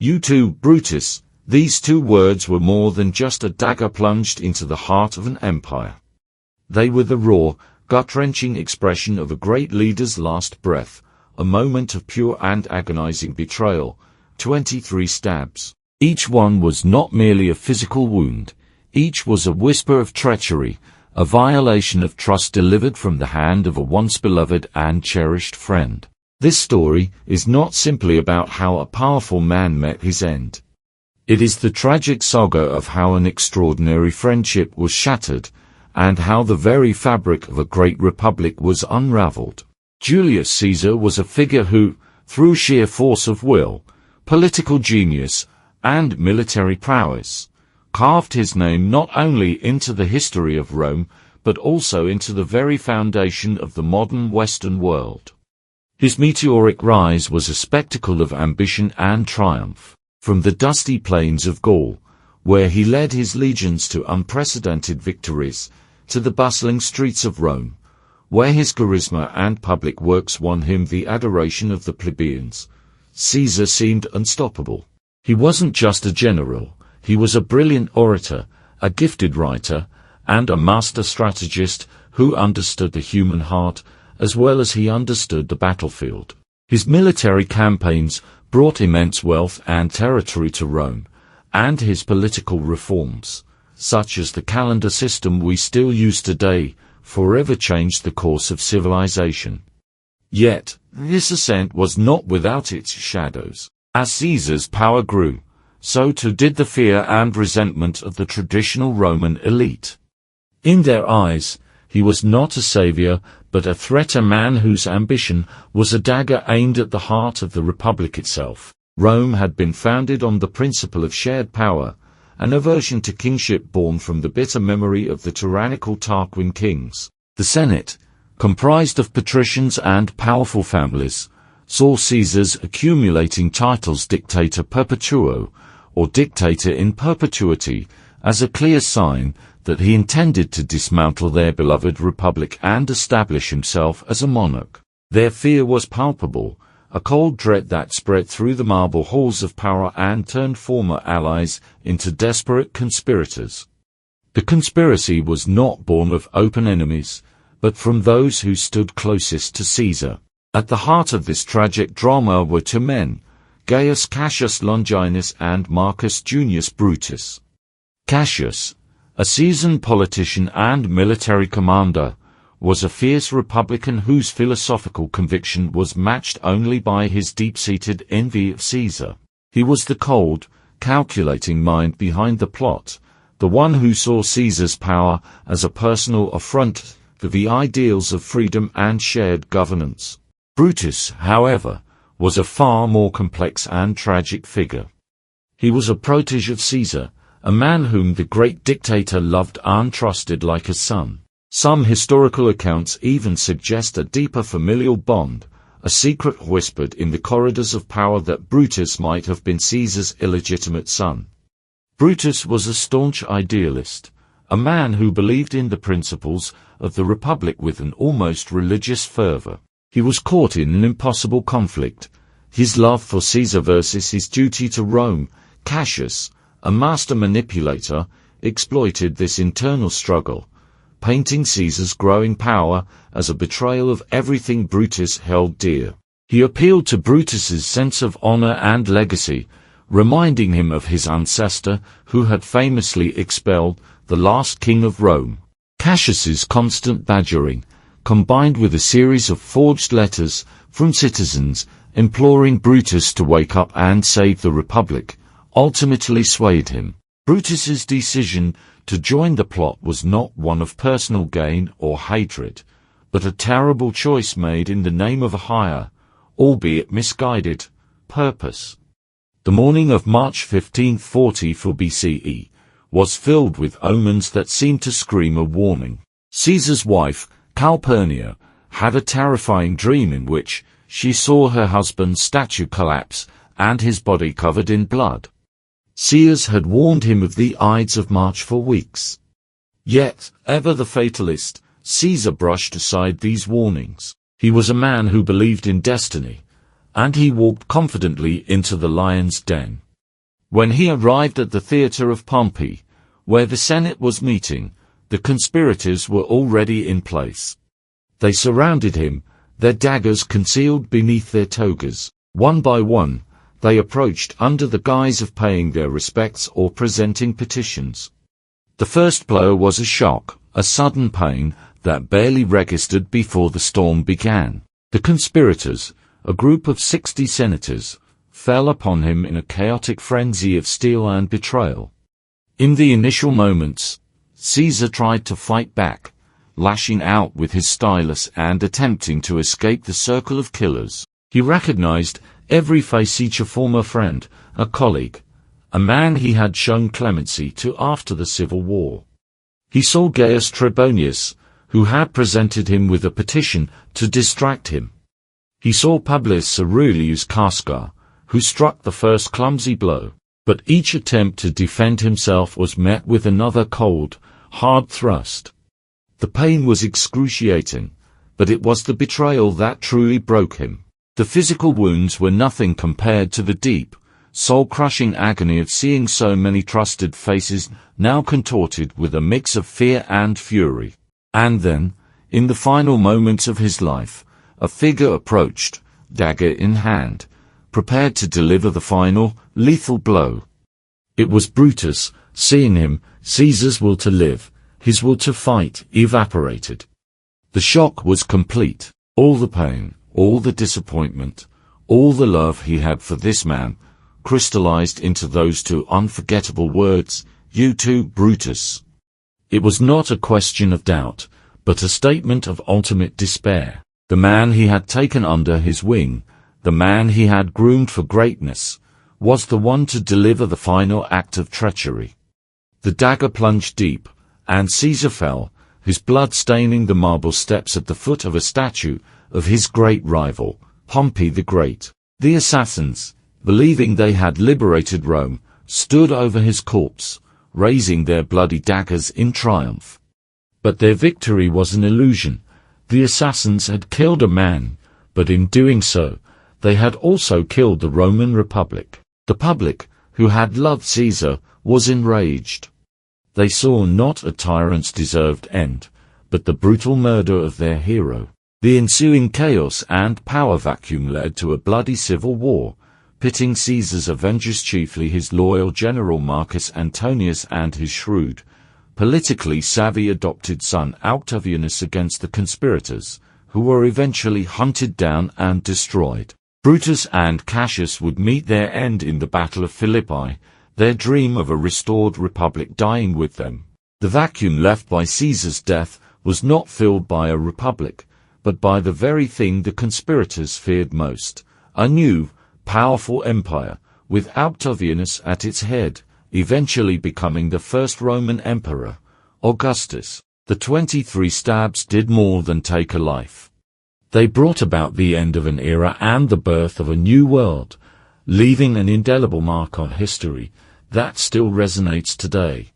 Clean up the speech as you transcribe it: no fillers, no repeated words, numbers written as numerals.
You too, Brutus. These two words were more than just a dagger plunged into the heart of an empire. They were the raw, gut-wrenching expression of a great leader's last breath, a moment of pure and agonizing betrayal. 23 stabs. Each one was not merely a physical wound. Each was a whisper of treachery, a violation of trust delivered from the hand of a once beloved and cherished friend. This story is not simply about how a powerful man met his end. It is the tragic saga of how an extraordinary friendship was shattered, and how the very fabric of a great republic was unraveled. Julius Caesar was a figure who, through sheer force of will, political genius, and military prowess, carved his name not only into the history of Rome, but also into the very foundation of the modern Western world. His meteoric rise was a spectacle of ambition and triumph. From the dusty plains of Gaul, where he led his legions to unprecedented victories, to the bustling streets of Rome, where his charisma and public works won him the adoration of the plebeians, Caesar seemed unstoppable. He wasn't just a general, he was a brilliant orator, a gifted writer, and a master strategist who understood the human heart as well as he understood the battlefield. His military campaigns brought immense wealth and territory to Rome, and his political reforms, such as the calendar system we still use today, forever changed the course of civilization. Yet, this ascent was not without its shadows. As Caesar's power grew, so too did the fear and resentment of the traditional Roman elite. In their eyes, he was not a savior, but a threat, a man whose ambition was a dagger aimed at the heart of the republic itself. Rome had been founded on the principle of shared power, an aversion to kingship born from the bitter memory of the tyrannical Tarquin kings. The Senate, comprised of patricians and powerful families, saw Caesar's accumulating titles dictator perpetuo, or dictator in perpetuity, as a clear sign that he intended to dismantle their beloved republic and establish himself as a monarch. Their fear was palpable, a cold dread that spread through the marble halls of power and turned former allies into desperate conspirators. The conspiracy was not born of open enemies, but from those who stood closest to Caesar. At the heart of this tragic drama were two men, Gaius Cassius Longinus and Marcus Junius Brutus. Cassius, a seasoned politician and military commander, was a fierce republican whose philosophical conviction was matched only by his deep-seated envy of Caesar. He was the cold, calculating mind behind the plot, the one who saw Caesar's power as a personal affront to the ideals of freedom and shared governance. Brutus, however, was a far more complex and tragic figure. He was a protege of Caesar, a man whom the great dictator loved and trusted like a son. Some historical accounts even suggest a deeper familial bond, a secret whispered in the corridors of power that Brutus might have been Caesar's illegitimate son. Brutus was a staunch idealist, a man who believed in the principles of the Republic with an almost religious fervor. He was caught in an impossible conflict, his love for Caesar versus his duty to Rome. Cassius, a master manipulator, exploited this internal struggle, painting Caesar's growing power as a betrayal of everything Brutus held dear. He appealed to Brutus's sense of honor and legacy, reminding him of his ancestor who had famously expelled the last king of Rome. Cassius's constant badgering, combined with a series of forged letters from citizens imploring Brutus to wake up and save the Republic, ultimately swayed him. Brutus's decision to join the plot was not one of personal gain or hatred, but a terrible choice made in the name of a higher, albeit misguided, purpose. The morning of March 1544 BCE was filled with omens that seemed to scream a warning. Caesar's wife, Calpurnia, had a terrifying dream in which she saw her husband's statue collapse and his body covered in blood. Seers had warned him of the Ides of March for weeks. Yet, ever the fatalist, Caesar brushed aside these warnings. He was a man who believed in destiny, and he walked confidently into the lion's den. When he arrived at the Theater of Pompey, where the Senate was meeting, the conspirators were already in place. They surrounded him, their daggers concealed beneath their togas. One by one, they approached under the guise of paying their respects or presenting petitions. The first blow was a shock, a sudden pain that barely registered before the storm began. The conspirators, a group of 60 senators, fell upon him in a chaotic frenzy of steel and betrayal. In the initial moments, Caesar tried to fight back, lashing out with his stylus and attempting to escape the circle of killers. He recognized every face, each a former friend, a colleague, a man he had shown clemency to after the Civil War. He saw Gaius Trebonius, who had presented him with a petition to distract him. He saw Publius Aurelius Casca, who struck the first clumsy blow. But each attempt to defend himself was met with another cold, hard thrust. The pain was excruciating, but it was the betrayal that truly broke him. The physical wounds were nothing compared to the deep, soul-crushing agony of seeing so many trusted faces now contorted with a mix of fear and fury. And then, in the final moments of his life, a figure approached, dagger in hand, prepared to deliver the final, lethal blow. It was Brutus. Seeing him, Caesar's will to live, his will to fight, evaporated. The shock was complete. All the pain, all the disappointment, all the love he had for this man, crystallized into those two unforgettable words, "You too, Brutus." It was not a question of doubt, but a statement of ultimate despair. The man he had taken under his wing, the man he had groomed for greatness, was the one to deliver the final act of treachery. The dagger plunged deep, and Caesar fell, his blood staining the marble steps at the foot of a statue of his great rival, Pompey the Great. The assassins, believing they had liberated Rome, stood over his corpse, raising their bloody daggers in triumph. But their victory was an illusion. The assassins had killed a man, but in doing so, they had also killed the Roman Republic. The public, who had loved Caesar, was enraged. They saw not a tyrant's deserved end, but the brutal murder of their hero. The ensuing chaos and power vacuum led to a bloody civil war, pitting Caesar's avengers, chiefly his loyal general Marcus Antonius and his shrewd, politically savvy adopted son Octavianus, against the conspirators, who were eventually hunted down and destroyed. Brutus and Cassius would meet their end in the Battle of Philippi, their dream of a restored republic dying with them. The vacuum left by Caesar's death was not filled by a republic, but by the very thing the conspirators feared most, a new, powerful empire, with Octavianus at its head, eventually becoming the first Roman emperor, Augustus. The 23 stabs did more than take a life. They brought about the end of an era and the birth of a new world, leaving an indelible mark on history that still resonates today.